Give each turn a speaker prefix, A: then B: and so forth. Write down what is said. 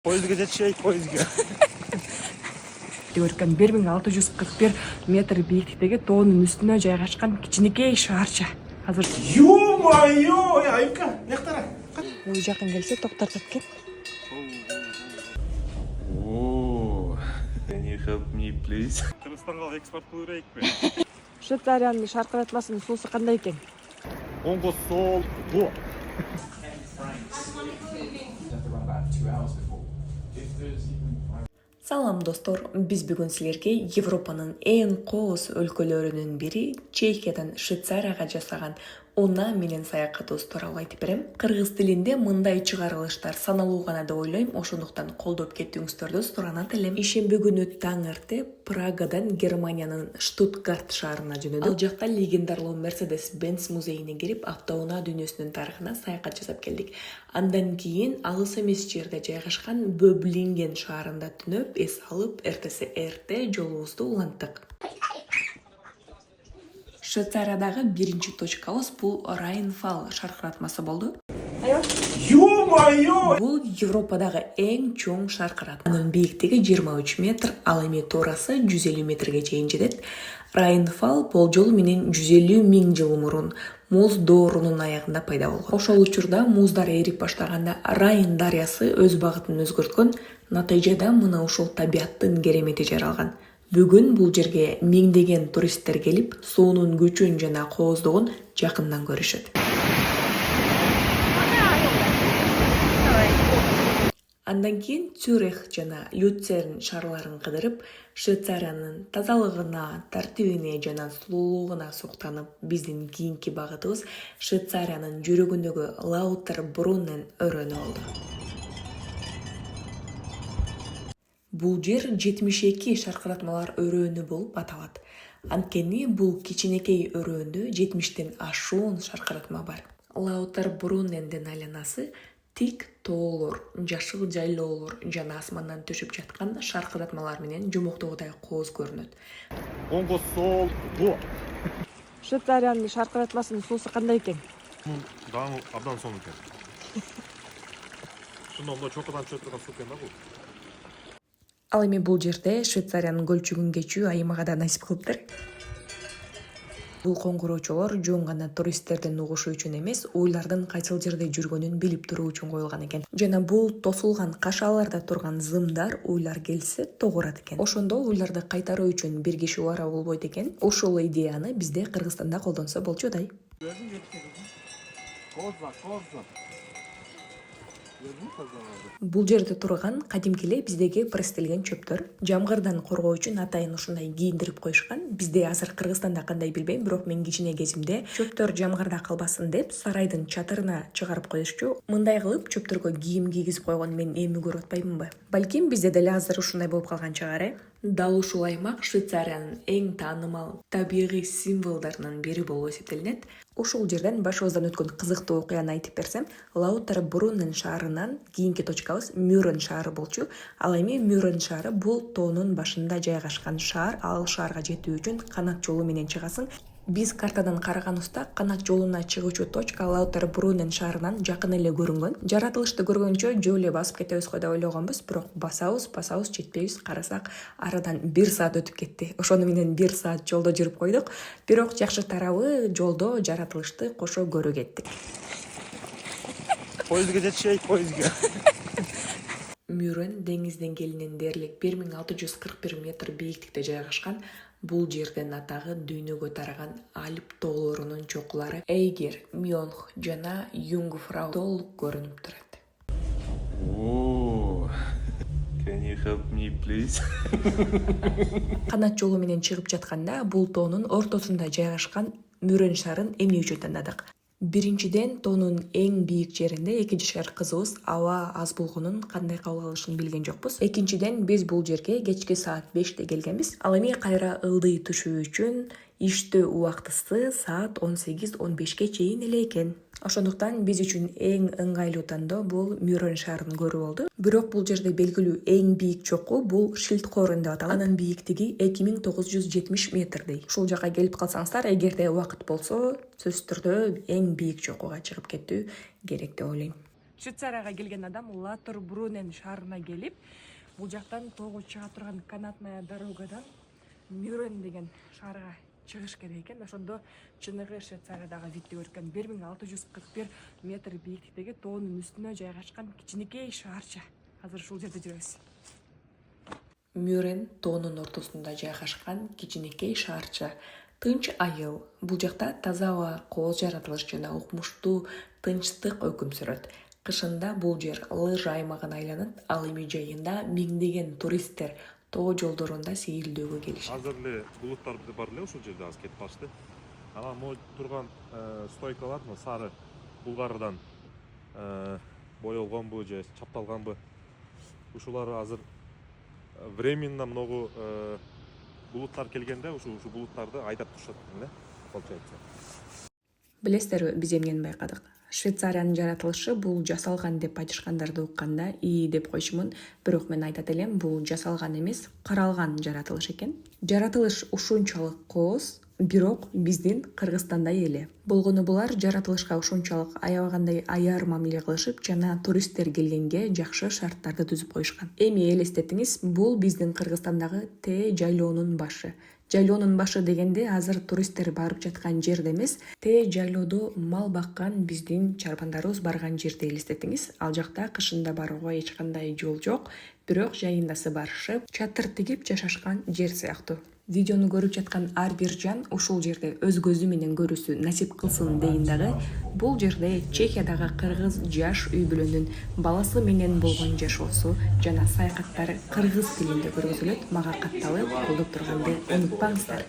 A: Poyizga жетишейик, poyizga.
B: Өркен 1641 метр бийиктиктеги тоонун үстүнө жайгашкан кичинекей шаарча. Азыр
A: Ё-моё, Айка, яктара.
B: бул жакын келсе токтотот экен.
A: Oh, can you help me, please? Кыргызстанга экспорт кылып берейикпи?
B: Швейцариянын шаркыратмасынын суусу кандай экен?
A: Оңго сол, го.
B: Салам достор, биз бүгүн силерге Европанын эң кооз өлкөлөрүнүн бири Чехиядан Швейцарияга жасаган унаа менен саякатыбыз тууралуу айтып берем. Кыргыз тилинде мындай чыгарылыштар саналуу гана деп ойлойм, ошондуктан колдоп кетүүңүздөрдү суранат элем. Ишемби күнү таң эрте Прагадан Германиянын Штутгарт шаарына жөнөдүк. Ал жакта легендарлуу Mercedes-Benz музейине кирип, автоунаа дүйнөсүнүн тарыхына саякат жасап келдик. Андан кийин алыс эмес жерде жайгашкан Бöblingen шаарында түнөп, эс алып, эрте жолубузду уланттык. Швейцариядагы биринчи точкабыз бул Райнфалл шаркыратмасы болду.
A: Ё-моё!
B: Бул Европадагы эң чоң шаркырат. Анын бийиктиги 23 метр, ал эми туурасы 150 метрге чейин жетет. Райнфалл болжол менен 150 миң жыл мурун муз доорунун аягында пайда болгон. Ошол учурда муздар эрип баштаганда Райн дарыясы өз багытын өзгөрткөн. Натыйжада мына ушул табиаттын керемети жаралган. Бүгүн бул жерге миңдеген туристтер келип, суунун күчүн жана кооздугун жакындан көрүшөт. Андан кийин Цюрих жана Люцерн шаарларын кыдырып, Швейцариянын тазалыгына, тартибине жана сулуулугуна суктанып, биздин кийинки багытыбыз Швейцариянын жүрөгүндөгү Лаутербруннен өрөөнү болду. Бул жер 72 шаркыратмалар өрөөнү болуп аталат. Анткени бул кичинекей өрөөндө 70тен ашуун шаркыратма бар. Лаутербруннендин айланасы тик тоолор, жашыл жайлоолор жана асмандан түшүп жаткан шаркыратмалар менен жомоктогудай кооз көрүнөт.
A: Оңго сол, го.
B: Швейцариянын шаркыратмасынын суусу кандай экен?
A: Дагы абдан сонун экен. Шундо чокудан чыгып турган суу экен да бул.
B: Ал эми бул жерде Швейцариянын көлчүгүн кечүү Аймага да насип кылыптыр. Бул коңгуроочолор жөн гана туристтердин угушу үчүн эмес, уйлардын кайсыл жерде жүргөнүн билип туруу үчүн коюлган экен. Жана бул тосулган кашааларда турган зымдар уйлар келсе тогурат экен. Ошондо уйларды кайтаруу үчүн бир киши убара болбойт экен. Ушул идеяны бизде Кыргызстанда колдонсо болчудай. Бул жерде турган кадимки эле биздеги престелген чөптөр. Жамгырдан коргоо үчүн атайын ушундай кийиндирип коюшкан. Бизде азыр Кыргызстанда кандай билбейм, бирок мен кичине кезимде чөптөр жамгырда калбасын деп сарайдын чатырына чыгарып коюшчу. Мындай кылып чөптөргө кийим кийгизип койгон мен эми көрүп атпаймынбы? Балким бизде деле азыр ушундай болуп калган чыгар, Дал ушул аймак Швейцариянын эң таанымал табигый символдорунун бири болуп эсептелинет. Ушул жерден башыбыздан өткөн кызыктуу окуяны айтып берсем, Лаутербруннен шаарынан кийинки точкабыз Мюррен шаары болчу. Ал эми Мюррен шаары бул тоонун башында жайгашкан шаар. Ал шаарга жетүү үчүн канат жолу менен чыгасың. Биз картадан караганыбызда канат жолуна чыгуучу точка Лаутербруннен шаарынан жакын эле көрүнгөн. Жаратылышты көргөнчө жөө эле басып кетебиз го деп ойлогонбуз, бирок басабыз, жетпейбиз. Карасак, арадан 1 саат өтүп кетти. Ошону менен 1 саат жолдо жүрүп койдук. Бирок жакшы тарабы жолдо жаратылышты кошо көрө кеттик.
A: Poyizga жетишейик, poyizga.
B: Мюррен деңиз деңгээлинен дээрлик 1641 метр бийиктикте жайгашкан. Бул жерден атагы дүйнөгө тараган Альп тоолорунун чокулары Эйгер, Мьонх жана Юнгфрау толук көрүнүп турат.
A: Oh, can you help me, please?
B: Канат жолу менен чыгып жатканда бул тоонун ортосунда жайгашкан Мюррен шаарын эмне үчүн тандадык? Биринчиден, тоонун эң бийик жеринде 2 жашар кызыбыз аба аз болгонун кандай кабыл алышын билген жокпуз. Экинчиден, биз бул жерге кечки саат 5те келгенбиз. Ал эми кайра ылдый түшүү үчүн иштөө убактысы саат 18-15ке чейин эле экен. Ошондуктан биз үчүн эң ыңгайлуу тандоо бул Мюррен шаарын көрүү болду. Бирок бул жерде белгилүү эң бийик чоку бул Шилдхорн деп аталат. Анын бийиктиги 2970 метрдей. Ушул жака келип калсаңыздар, эгерде убакыт болсо, сөзсүз түрдө эң бийик чокуга чыгып кетүү керек деп ойлойм. Швейцарияга келген адам Латербрунен шаарына келип, бул жактан тоого чыга турган канатная дорогадан Мюрен деген шаарга чыгыш керек экен. Ошондо чыныгы Швейцариядагы видти көргөн 1641 метр бийиктиктеги тоонун үстүнө жайгашкан кичинекей шаарча. Азыр ушул жерде жүрөбүз. Мюрен тоонун ортосунда жайгашкан кичинекей шаарча. Тынч айыл. Бул жакта таза аба, кол жаратылыш жана укмуштуу тынчтык өкүм сүрөт. Кышында бул жер лыж аймагына айланат, ал эми жайында миңдеген туристтер тоо жолдорунда сейилдөөгө келишет.
A: Азыр эле булуттар бар эле ушул жерде азыр кетип калышты. Анан могу турган стойкалар сары булгарыдан боелгонбу же чапталганбы? Ушулар азыр временно многу булуттар келгенде ушу булуттарды айдап турушат эле, получается. Билесиздерби, биз эмнени байкадык? Швейцариянын жаратылышы бул жасалган деп айтышкандарды укканда ии деп койшумун, бирок мен айтат элем, бул жасалган эмес, каралган жаратылыш экен. Жаратылыш ушунчалык кооз, бирок биздин Кыргызстандай эле. Болгону булар жаратылышка ушунчалык аябагандай аяр мамиле кылышып, жана туристтер келгенге жакшы шарттарды түзүп коюшкан. Эми элестетиңиз, бул биздин Кыргызстандагы Т жайлоонун башы. Жайлоонун башы дегенде азыр туристтер барып жаткан жерде эмес, Т жайлоодо мал баккан биздин чарбандарыбыз барган жерди элестетиңиз. Ал жакта кышында барууга эч кандай жол жок, бирок жайындасы барышып, чатыр тигип жашашкан жер сыяктуу. Видеону көрүп жаткан ар бир жан ушул жерде өз көзү менен көрүүсү насип кылсын дейин дагы. Бул жерде Чехиядагы кыргыз жаш үй бүлөнүн баласы менен болгон жашоосу жана саякаттары кыргыз тилинде көргөзүлөт. Мага катталып колдоп турганды унутпаңыздар.